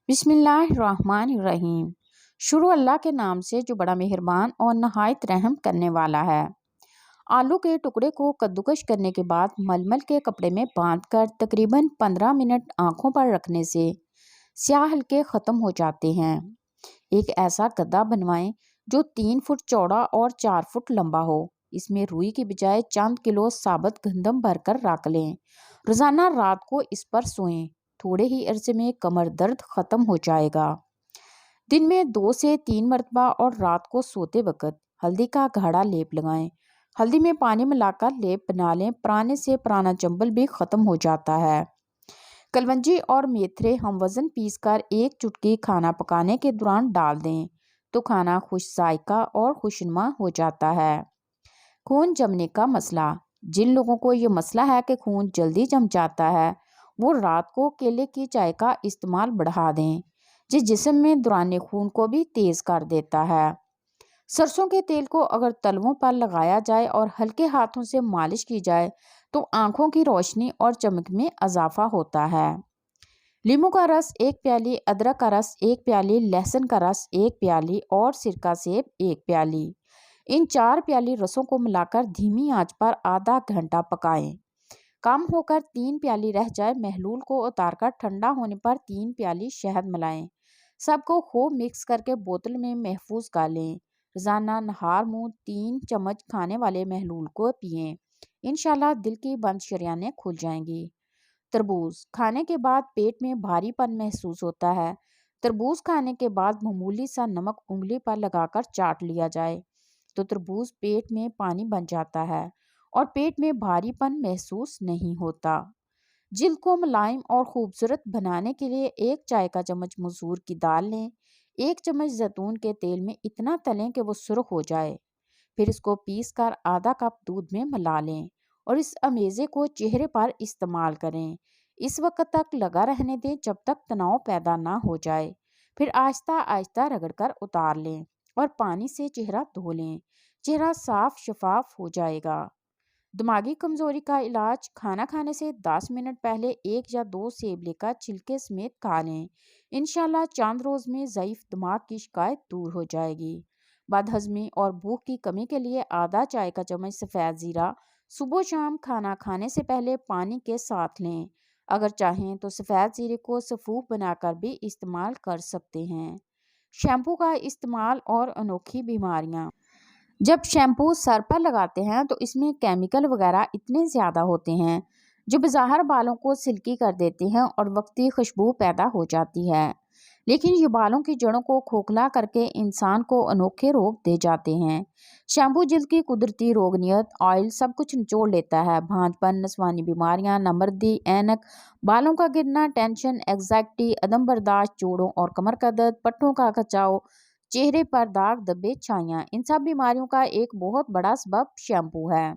بسم اللہ الرحمن الرحیم۔ شروع اللہ کے نام سے جو بڑا مہربان اور نہایت رحم کرنے والا ہے۔ آلو کے ٹکڑے کو کدوکش کرنے کے بعد ململ کے کپڑے میں باندھ کر تقریباً 15 منٹ آنکھوں پر رکھنے سے سیاہ حلقے ختم ہو جاتے ہیں۔ ایک ایسا گدا بنوائیں جو 3 فٹ چوڑا اور 4 فٹ لمبا ہو۔ اس میں روئی کی بجائے چند کلو ثابت گندم بھر کر رکھ لیں۔ روزانہ رات کو اس پر سوئیں۔ تھوڑے ہی عرصے میں کمر درد ختم ہو جائے گا۔ دن میں 2 سے 3 مرتبہ اور رات کو سوتے وقت ہلدی کا گاڑھا لیپ لگائیں۔ ہلدی میں پانی ملا کر لیپ بنا لیں۔ پرانے سے پرانا چنبل بھی ختم ہو جاتا ہے۔ کلونجی اور میتھرے ہم وزن پیس کر 1 چٹکی کھانا پکانے کے دوران ڈال دیں تو کھانا خوش ذائقہ اور خوشنما ہو جاتا ہے۔ خون جمنے کا مسئلہ۔ جن لوگوں کو یہ مسئلہ ہے کہ خون جلدی جم جاتا ہے وہ رات کو کیلے کی چائے کا استعمال بڑھا دیں۔ یہ جسم میں دوران خون کو بھی تیز کر دیتا ہے۔ سرسوں کے تیل کو اگر تلووں پر لگایا جائے اور ہلکے ہاتھوں سے مالش کی جائے تو آنکھوں کی روشنی اور چمک میں اضافہ ہوتا ہے۔ لیموں کا رس 1 پیالی، ادرک کا رس 1 پیالی، لہسن کا رس 1 پیالی اور سرکہ سیب 1 پیالی۔ ان 4 پیالی رسوں کو ملا کر دھیمی آنچ پر آدھا گھنٹہ پکائیں۔ کم ہو کر 3 پیالی رہ جائے محلول کو اتار کر ٹھنڈا ہونے پر 3 پیالی شہد ملائیں۔ سب کو خوب مکس کر کے بوتل میں محفوظ کر لیں۔ روزانہ نہار منہ 3 چمچ کھانے والے محلول کو پئیں۔ انشاءاللہ دل کی بند شریانیں کھل جائیں گی۔ تربوز۔ کھانے کے بعد پیٹ میں بھاری پن محسوس ہوتا ہے۔ تربوز کھانے کے بعد معمولی سا نمک انگلی پر لگا کر چاٹ لیا جائے تو تربوز پیٹ میں پانی بن جاتا ہے اور پیٹ میں بھاری پن محسوس نہیں ہوتا۔ جلد کو ملائم اور خوبصورت بنانے کے لیے 1 چائے کا چمچ مسور کی دال لیں۔ 1 چمچ زیتون کے تیل میں اتنا تلیں کہ وہ سرخ ہو جائے۔ پھر اس کو پیس کر آدھا کپ دودھ میں ملا لیں اور اس امیزے کو چہرے پر استعمال کریں۔ اس وقت تک لگا رہنے دیں جب تک تناؤ پیدا نہ ہو جائے۔ پھر آہستہ آہستہ رگڑ کر اتار لیں اور پانی سے چہرہ دھو لیں۔ چہرہ صاف شفاف ہو جائے گا۔ دماغی کمزوری کا علاج۔ کھانا کھانے سے 10 منٹ پہلے 1 یا 2 سیب لے کر چھلکے سمیت کھا لیں۔ انشاءاللہ چند روز میں ضعیف دماغ کی شکایت دور ہو جائے گی۔ بد ہضمی اور بھوک کی کمی کے لیے آدھا چائے کا چمچ سفید زیرہ صبح و شام کھانا کھانے سے پہلے پانی کے ساتھ لیں۔ اگر چاہیں تو سفید زیرے کو سفوف بنا کر بھی استعمال کر سکتے ہیں۔ شیمپو کا استعمال اور انوکھی بیماریاں۔ جب شیمپو سر پر لگاتے ہیں تو اس میں کیمیکل وغیرہ اتنے زیادہ ہوتے ہیں جو بظاہر بالوں کو سلکی کر دیتے ہیں اور وقتی خوشبو پیدا ہو جاتی ہے، لیکن یہ بالوں کی جڑوں کو کھوکھلا کر کے انسان کو انوکھے روگ دے جاتے ہیں۔ شیمپو جلد کی قدرتی روگنیت آئل سب کچھ نچوڑ لیتا ہے۔ بھانج پن، نسوانی بیماریاں، نمردی، اینک، بالوں کا گرنا، ٹینشن، اینگزائٹی، عدم برداشت، جوڑوں اور کمر کا درد، پٹھوں کا کھچاؤ، چہرے پر داغ دھبے چھائیاں، ان سب بیماریوں کا ایک بہت بڑا سبب شیمپو ہے۔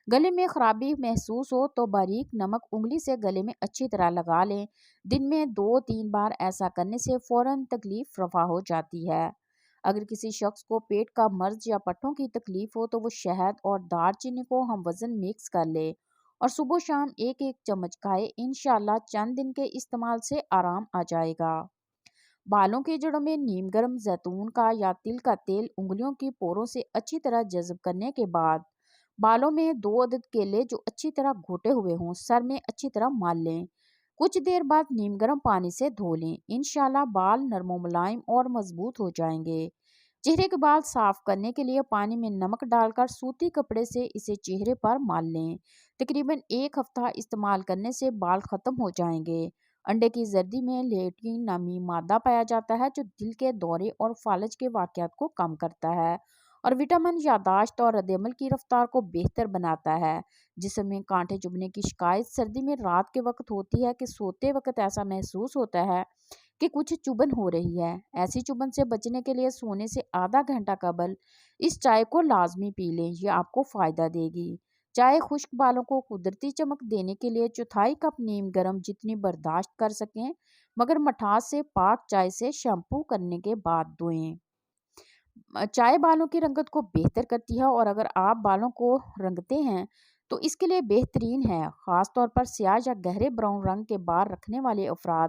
گلے میں خرابی محسوس ہو تو باریک نمک انگلی سے گلے میں اچھی طرح لگا لیں۔ دن میں 2-3 بار ایسا کرنے سے فوراً تکلیف رفع ہو جاتی ہے۔ اگر کسی شخص کو پیٹ کا مرض یا پٹھوں کی تکلیف ہو تو وہ شہد اور دار چینی کو ہم وزن مکس کر لے اور صبح و شام 1-1 چمچ کھائے۔ انشاءاللہ چند دن کے استعمال سے آرام آ جائے گا۔ بالوں کی جڑوں میں نیم گرم زیتون کا یا تل کا تیل انگلیوں کی پوروں سے اچھی طرح جذب کرنے کے بعد بالوں میں 2 عدد کیلے جو اچھی طرح گھوٹے ہوئے ہوں سر میں اچھی طرح مال لیں۔ کچھ دیر بعد نیم گرم پانی سے دھو لیں۔ انشاءاللہ بال نرم و ملائم اور مضبوط ہو جائیں گے۔ چہرے کے بال صاف کرنے کے لیے پانی میں نمک ڈال کر سوتی کپڑے سے اسے چہرے پر مال لیں۔ تقریباً 1 ہفتہ استعمال کرنے سے بال ختم ہو جائیں گے۔ انڈے کی زردی میں لیٹین نامی مادہ پایا جاتا ہے جو دل کے دورے اور فالج کے واقعات کو کم کرتا ہے اور وٹامن یادداشت اور رد عمل کی رفتار کو بہتر بناتا ہے۔ جسم میں کانٹے چبھنے کی شکایت سردی میں رات کے وقت ہوتی ہے کہ سوتے وقت ایسا محسوس ہوتا ہے کہ کچھ چبھن ہو رہی ہے۔ ایسی چبھن سے بچنے کے لیے سونے سے آدھا گھنٹہ قبل اس چائے کو لازمی پی لیں، یہ آپ کو فائدہ دے گی۔ چائے خشک بالوں کو قدرتی چمک دینے کے لیے 1/4 کپ نیم گرم جتنی برداشت کر سکیں مگر مٹھاس سے پاک چائے سے شیمپو کرنے کے بعد دھوئیں۔ چائے بالوں کی رنگت کو بہتر کرتی ہے اور اگر آپ بالوں کو رنگتے ہیں تو اس کے لیے بہترین ہے۔ خاص طور پر سیاہ یا گہرے براؤن رنگ کے بال رکھنے والے افراد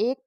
1